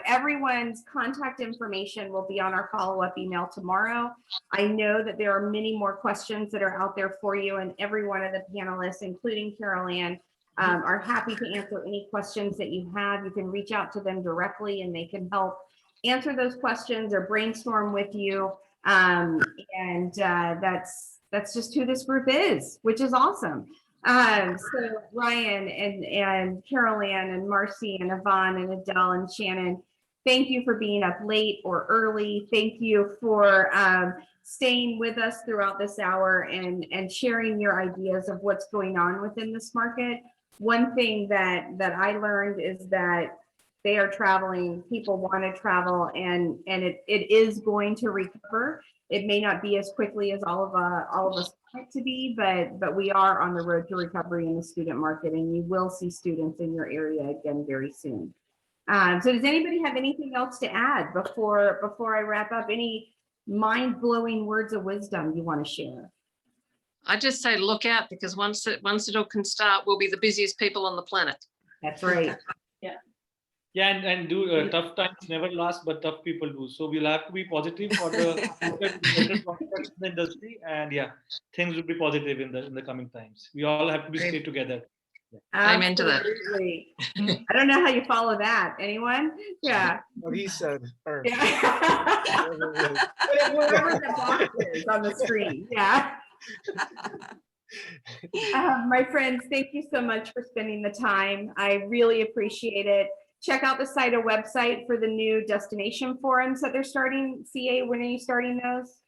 Everyone's contact information will be on our follow-up email tomorrow. I know that there are many more questions that are out there for you, and every one of the panelists, including Carylann, are happy to answer any questions that you have. You can reach out to them directly and they can help answer those questions or brainstorm with you. That's just who this group is, which is awesome. So Ryan and Carylann and Marcie and Yvonne and Adele and Shannan, thank you for being up late or early. Thank you for staying with us throughout this hour and sharing your ideas of what's going on within this market. One thing that I learned is that they are traveling, people want to travel, and it is going to recover. It may not be as quickly as all of us want it to be, but we are on the road to recovery in the student market, and you will see students in your area again very soon. So does anybody have anything else to add before I wrap up? Any mind-blowing words of wisdom you want to share? I just say look out, because once it all can start, we'll be the busiest people on the planet. That's right. Yeah, and do tough times never last, but tough people do. So we'll have to be positive for the industry, and yeah, things will be positive in the coming times. We all have to be stay together. Amen to that. Absolutely. I don't know how you follow that. Anyone? Yeah. What he said. Or, Yeah. Whatever the box is on the screen. Yeah. My friends, thank you so much for spending the time. I really appreciate it. Check out the SYTA website for the new destination forums that they're starting. CA, when are you starting those?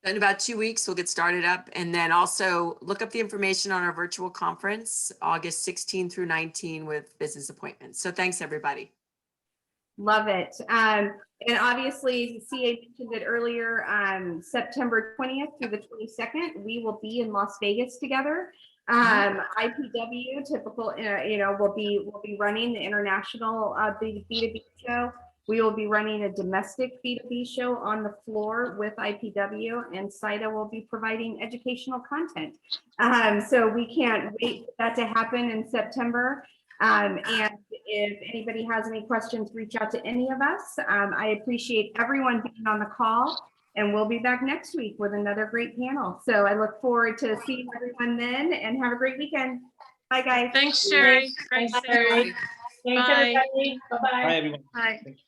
In about 2 weeks, we'll get started up, and then also look up the information on our virtual conference, August 16 through 19 with business appointments. So thanks, everybody. Love it. And obviously, CA mentioned it earlier, September 20th through the 22nd, we will be in Las Vegas together. IPW, typical, will be running the international B2B show. We will be running a domestic B2B show on the floor with IPW, and SYTA will be providing educational content. So we can't wait for that to happen in September. And if anybody has any questions, reach out to any of us. I appreciate everyone being on the call, and we'll be back next week with another great panel. So I look forward to seeing everyone then, and have a great weekend. Bye, guys. Thanks, Sherry. Great. Thanks, Sherry. Thanks, Bye. everybody. Bye-bye. Bye, everyone. Bye. Thank you.